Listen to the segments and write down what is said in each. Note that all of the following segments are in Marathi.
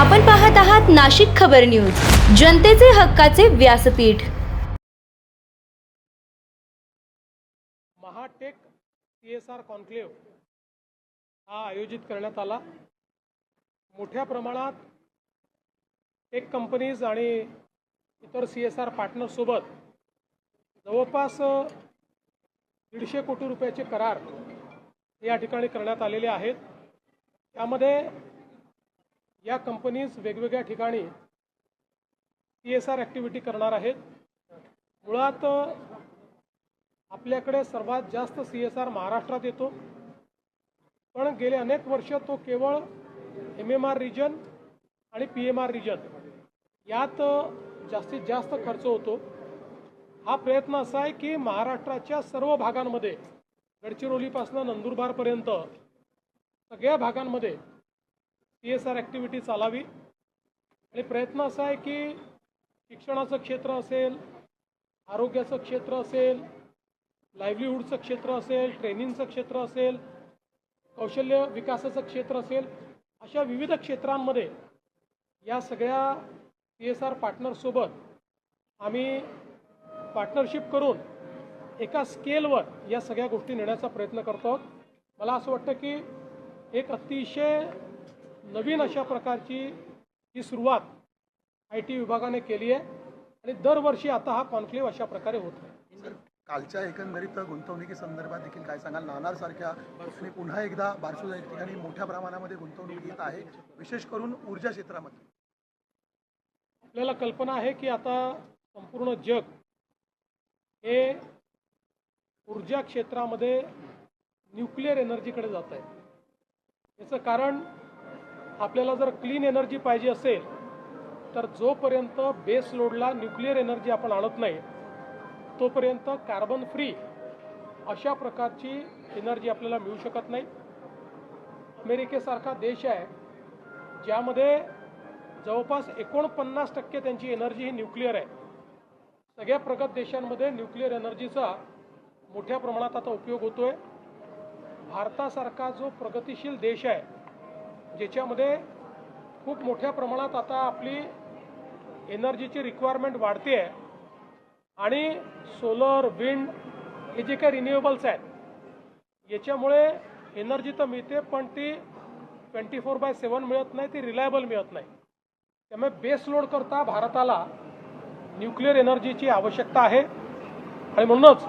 आपण पाहत आहात नाशिक खबर न्यूज, जनतेचे हक्काचे व्यासपीठ। महाटेक CSR कॉन्क्लेव्ह हा आयोजित करण्यात आला। मोठ्या प्रमाणात टेक कंपनीज आणि इतर CSR पार्टनर्स सोबत जवळपास 150 कोटी रुपयाचे करार या ठिकाणी करण्यात आलेले आहेत। त्यामध्ये या कंपनीज वेगवेगळ्या ठिकाणी CSR ॲक्टिव्हिटी करणार आहेत। मुळात आपल्याकडे सर्वात जास्त CSR महाराष्ट्रात येतो, पण गेले अनेक वर्ष तो केवळ MMR रिजन आणि PMR रिजन यात जास्तीत जास्त खर्च होतो। हा प्रयत्न असा आहे की महाराष्ट्राच्या सर्व भागांमध्ये, गडचिरोलीपासून नंदुरबारपर्यंत सगळ्या भागांमध्ये CSR ॲक्टिव्हिटी चालावी। आणि प्रयत्न असा आहे की शिक्षणाचं क्षेत्र असेल, आरोग्याचं क्षेत्र असेल, लाईव्हलीहूडचं क्षेत्र असेल, ट्रेनिंगचं क्षेत्र असेल, कौशल्य विकासाचं क्षेत्र असेल, अशा विविध क्षेत्रांमध्ये या सगळ्या CSR पार्टनरसोबत आम्ही पार्टनरशिप करून एका स्केलवर या सगळ्या गोष्टी नेण्याचा प्रयत्न करतो आहोत। मला असं वाटतं की एक अतिशय नवीन अशा प्रकारची ही सुरुवात IT विभागाने केली आहे आणि दरवर्षी आता हा कॉन्क्लेव्ह अशा प्रकारे होतो। कालच्या एकंदरीत गुंतवणुकी संदर्भात देखील काय सांगाल? नाणार सारख्या आणि पुन्हा एकदा बारसू या ठिकाणी मोठ्या प्रमाणामध्ये गुंतवणूक येत आहे, विशेष करून ऊर्जा क्षेत्रामध्ये। आपल्याला कल्पना आहे की आता संपूर्ण जग हे ऊर्जा क्षेत्रामध्ये न्यूक्लिअर एनर्जीकडे जात आहे। याचं कारण आपल्याला जर क्लीन एनर्जी पाहिजे असेल तर जोपर्यंत बेस लोडला न्यूक्लिअर एनर्जी आपण आणत नाही तोपर्यंत कार्बन फ्री अशा प्रकारची एनर्जी आपल्याला मिळू शकत नाही। अमेरिकेसारखा देश आहे ज्यामध्ये जवळपास 49% त्यांची एनर्जी ही न्यूक्लिअर आहे। सगळ्या प्रगत देशांमध्ये न्यूक्लिअर एनर्जीचा मोठ्या प्रमाणात आता उपयोग होतोय। भारतासारखा जो प्रगतिशील देश आहे ज्याच्यामध्ये खूप मोठ्या प्रमाणात आता आपली एनर्जीची रिक्वायरमेंट वाढते आहे आणि सोलर, विंड हे जे काही रिन्युएबल्स आहेत याच्यामुळे एनर्जी तर मिळते, पण ती 24/7 मिळत नाही, ती रिलायबल मिळत नाही। त्यामुळे बेस लोड करता भारताला न्यूक्लिअर एनर्जीची आवश्यकता आहे आणि म्हणूनच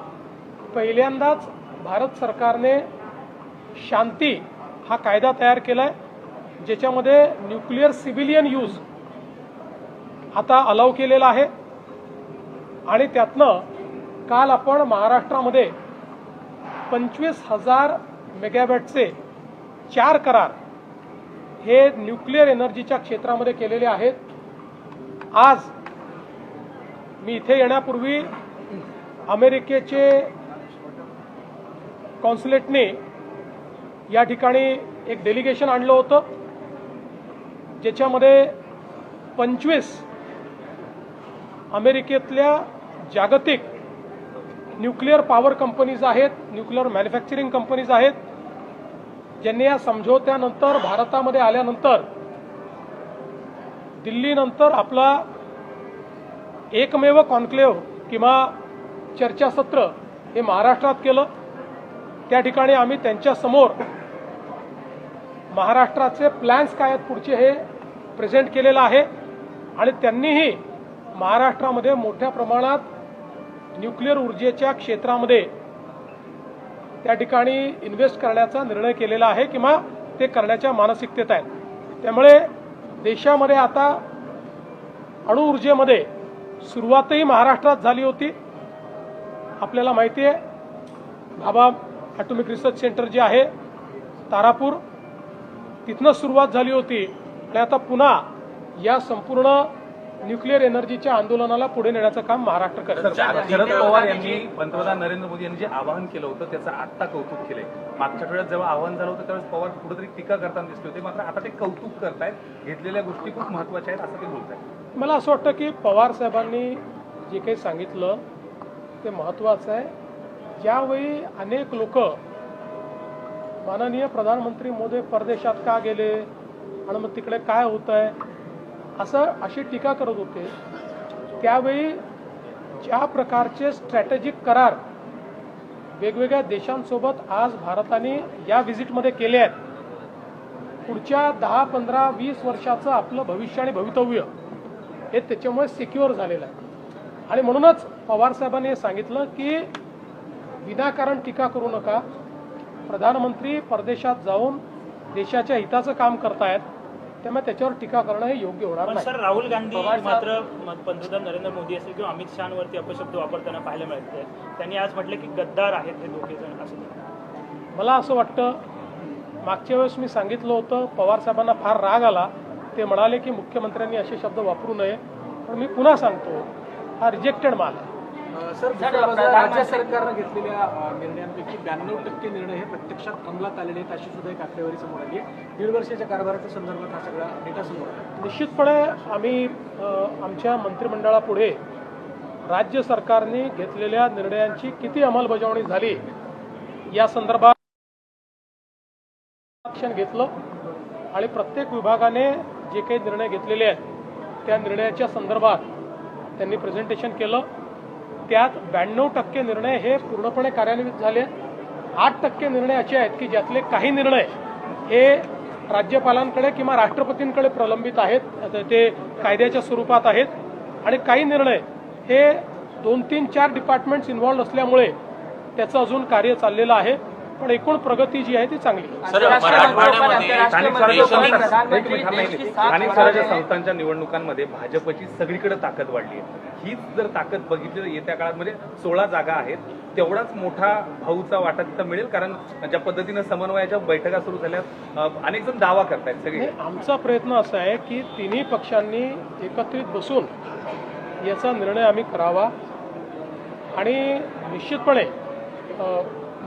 पहिल्यांदाच भारत सरकारने शांती हा कायदा तयार केला आहे ज्याच्यामध्ये न्यूक्लिअर सिव्हिलियन यूज आता अलाउ केलेला आहे। आणि त्यातनं काल आपण महाराष्ट्रामध्ये 25,000 मेगावॅटचे 4 करार हे न्यूक्लिअर एनर्जीच्या क्षेत्रामध्ये केलेले आहेत। आज मी इथे येण्यापूर्वी अमेरिकेचे कॉन्सुलेटने या ठिकाणी एक डेलिगेशन आणलं होतं ज्याच्यामध्ये 25 अमेरिकेतल्या जागतिक न्यूक्लिअर पॉवर कंपनीज आहेत, न्यूक्लिअर मॅन्युफॅक्चरिंग कंपनीज आहेत, ज्यांनी या समझोत्यानंतर भारतामध्ये आल्यानंतर दिल्लीनंतर आपला एकमेव कॉन्क्लेव्ह किंवा चर्चासत्र हे महाराष्ट्रात केलं। त्या ठिकाणी आम्ही त्यांच्यासमोर महाराष्ट्राचे प्लॅन्स काय आहेत पुढचे हे प्रेझेंट केलेलं आहे आणि त्यांनीही महाराष्ट्रामध्ये मोठ्या प्रमाणात न्यूक्लिअर ऊर्जेच्या क्षेत्रामध्ये त्या ठिकाणी इन्व्हेस्ट करण्याचा निर्णय केलेला आहे किंवा ते करण्याच्या मानसिकतेत आहेत। त्यामुळे देशामध्ये आता अणुऊर्जेमध्ये सुरुवातही महाराष्ट्रात झाली होती। आपल्याला माहिती आहे भाभा ॲटॉमिक रिसर्च सेंटर जे आहे तारापूर, तिथनं सुरुवात झाली होती आणि आता पुन्हा या संपूर्ण न्यूक्लिअर एनर्जीच्या आंदोलनाला पुढे नेण्याचं काम महाराष्ट्र करेल। शरद पवार यांनी पंतप्रधान नरेंद्र मोदी यांनी जे आवाहन केलं होतं त्याचं आत्ता कौतुक केलंय। मागच्या आठवड्यात जेव्हा आवाहन झालं होतं त्यावेळेस पवार कुठेतरी टीका करताना दिसले होते, मात्र आता ते कौतुक करतायत, घेतलेल्या गोष्टी खूप महत्त्वाच्या आहेत असं ते बोलतायत। मला असं वाटतं की पवार साहेबांनी जे काही सांगितलं ते महत्त्वाचं आहे। ज्यावेळी अनेक लोक माननीय प्रधानमंत्री मोदी परदेशात का गेले आणि मग तिकडे काय होत आहे अशी टीका करत होते. त्यावेळी ज्या प्रकारचे स्ट्रॅटेजिक करार वेगवेगळ्या देशांसोबत आज भारताने या व्हिजिटमध्ये केले आहेत, पुढच्या 10, 15, 20 वर्षाचं आपलं भविष्य आणि भवितव्य हे त्याच्यामुळे सिक्युअर झालेलं आहे. आणि म्हणूनच पवारसाहेबांनी हे सांगितलं की विनाकारण टीका करू नका. प्रधानमंत्री परदेशात जाऊन देशाच्या हिताचं काम करतायत, त्यामुळे त्याच्यावर टीका करणं हे योग्य होणार पण नाही. सर, राहुल गांधी मात्र पंतप्रधान नरेंद्र मोदी असेल किंवा अमित शहांवरती अपशब्द वापरताना पाहायला मिळते. त्यांनी आज म्हटलं की गद्दार आहेत हे दोघे जण असं. मला असं वाटतं, मागच्या वेळेस मी सांगितलं होतं, पवारसाहेबांना फार राग आला. ते म्हणाले की मुख्यमंत्र्यांनी असे शब्द वापरू नये. पण मी पुन्हा सांगतो, हा रिजेक्टेड माल आहे. सर, राज्य सरकारनं घेतलेल्या निर्णयांपैकी 92% निर्णय हे प्रत्यक्षात अंमलात आलेले आहेत अशी सुद्धा एक आकडेवारी समोर आली आहे. 1.5 वर्षाच्या कारभाराच्या संदर्भात हा सगळा डेटा समोर आला. निश्चितपणे आम्ही आमच्या मंत्रिमंडळापुढे राज्य सरकारने घेतलेल्या निर्णयांची किती अंमलबजावणी झाली या संदर्भात ॲक्शन घेतलं आणि प्रत्येक विभागाने जे काही निर्णय घेतलेले आहेत त्या निर्णयाच्या संदर्भात त्यांनी प्रेझेंटेशन केलं. त्यात 92% निर्णय हे पूर्णपणे कार्यान्वित झाले. 8% निर्णय असे आहेत की ज्यातले काही निर्णय हे राज्यपालांकडे किंवा राष्ट्रपतींकडे प्रलंबित आहेत, ते कायद्याच्या स्वरूपात आहेत. आणि काही निर्णय हे 2, 3, 4 डिपार्टमेंट्स इन्व्हॉल्ड असल्यामुळे त्याचं अजून कार्य चाललेलं आहे. पण एकूण प्रगती जी आहे ती चांगली आहे. स्थानिक स्वराज्य संस्थांच्या निवडणुकांमध्ये भाजपची सगळीकडे ताकद वाढली आहे. हीच जर ताकद बघितली तर येत्या काळात म्हणजे 16 जागा आहेत, तेवढाच मोठा भाऊचा वाटा तिथं मिळेल. कारण ज्या पद्धतीनं समन्वयाच्या बैठका सुरू झाल्या, अनेक जण दावा करतायत. सगळे आमचा प्रयत्न असा आहे की तिन्ही पक्षांनी एकत्रित बसून याचा निर्णय आम्ही करावा. आणि निश्चितपणे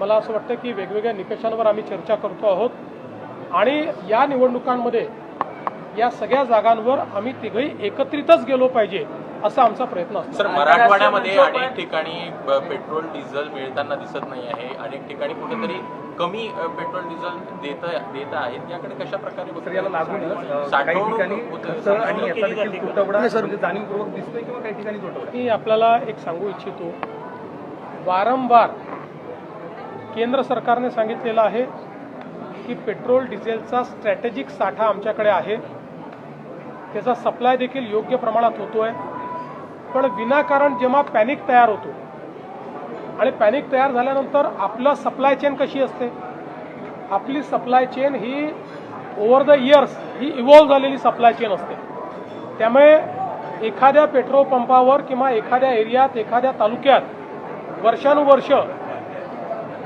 मला असं वाटतं की वेगवेगळ्या निकषांवर आम्ही चर्चा करतो आहोत आणि या निवडणुकांमध्ये या सगळ्या जागांवर आम्ही तिघही एकत्रितच गेलो पाहिजे असा आमचा प्रयत्न असतो. सर, मराठवाड्यामध्ये अनेक ठिकाणी पेट्रोल डिझेल मिळताना दिसत नाही आहे. अनेक ठिकाणी कुठेतरी कमी पेट्रोल डिझेल देत आहेत. याकडे कशा प्रकारे याला लागूनच काही ठिकाणी खर्च आणि याचा देखील तुटवडा म्हणजे जाणीवपूर्वक दिसतोय किंवा काही ठिकाणी तुटवडा. मी आपल्याला एक सांगू इच्छितो, वारंवार केंद्र सरकारने सांगितलेलं आहे की पेट्रोल डिझेलचा स्ट्रॅटेजिक साठा आमच्याकडे आहे, त्याचा सप्लाय देखील योग्य प्रमाणात होतोय. पण विनाकारण जेव्हा पॅनिक तयार होतो आणि पॅनिक तयार झाल्यानंतर आपलं सप्लाय चेन कशी असते, आपली supply chain he over the years he evolve झालेली सप्लाय चेन असते. त्यामुळे एखाद्या पेट्रोल पंपावर किंवा एखाद्या एरियात, एखाद्या तालुक्यात वर्षानुवर्ष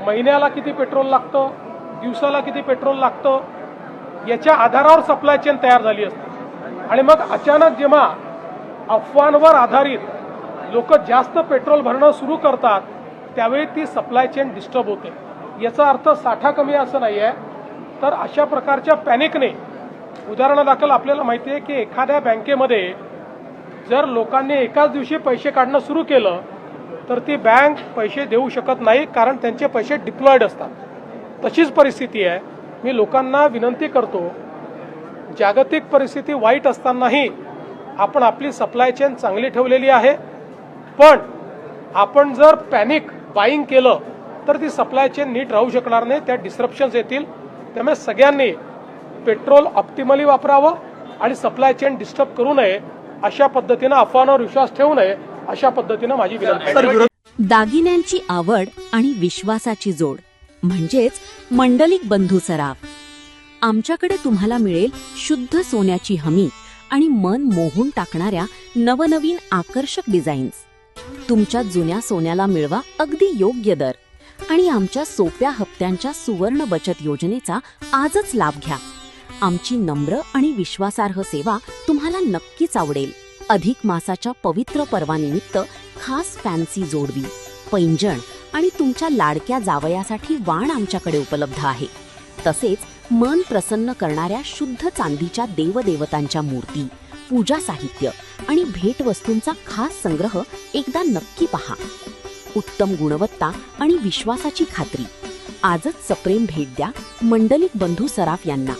महिन्याला किती पेट्रोल लागतं, दिवसाला किती पेट्रोल लागतं, याच्या आधारावर सप्लाय चेन तयार झाली असते. आणि मग अचानक जेव्हा अफवांवर आधारित लोक जास्त पेट्रोल भरणं सुरू करतात त्यावेळी ती सप्लाय चेन डिस्टर्ब होते. याचा अर्थ साठा कमी असं नाही आहे. तर अशा प्रकारच्या पॅनिकने, उदाहरणादाखल आपल्याला माहिती आहे की एखाद्या बँकेमध्ये जर लोकांनी एकाच दिवशी पैसे काढणं सुरू केलं तर ती बँक पैसे देऊ शकत नाही, कारण त्यांचे पैसे डिप्लॉयड असतात. तशीच परिस्थिती आहे. मी लोकांना विनंती करतो, जागतिक परिस्थिती वाईट असतानाही आपण आपली सप्लाय चेन चांगली ठेवलेली आहे. पण आपण जर पॅनिक बाईंग केलं तर ती सप्लाय चेन नीट राहू शकणार नाही, त्या डिस्रप्शन्स येतील. त्यामुळे सगळ्यांनी पेट्रोल ऑप्टिमली वापरावं आणि सप्लाय चेन डिस्टर्ब करू नये, अशा पद्धतीनं अफवांवर विश्वास ठेवू नये, अशा पद्धतीनं माझी विनंती आहे. दागिन्यांची आवड आणि विश्वासाची जोड म्हणजेच मंडलिक बंधू सराफ. आमच्याकडे तुम्हाला मिळेल शुद्ध सोन्याची हमी आणि मन मोहून टाकणाऱ्या नवनवीन आकर्षक डिझाईन्स. तुमच्या जुन्या सोन्याला मिळवा अगदी योग्य दर आणि आमच्या सोप्या हप्त्यांच्या सुवर्ण बचत योजनेचा आजच लाभ घ्या. आमची नम्र आणि विश्वासार्ह सेवा तुम्हाला नक्कीच आवडेल. अधिक मासाच्या पवित्र पर्वानिमित्त खास फॅन्सी जोडवी, पैंजण आणि तुमच्या लाडक्या जावयासाठी वाण आमच्याकडे उपलब्ध आहे. तसेच मन प्रसन्न करणाऱ्या शुद्ध चांदीच्या देवदेवतांच्या मूर्ती, पूजा साहित्य आणि भेटवस्तूंचा खास संग्रह एकदा नक्की पहा. उत्तम गुणवत्ता आणि विश्वासाची खात्री. आजच सप्रेम भेट द्या मंडलिक बंधू सराफ यांना.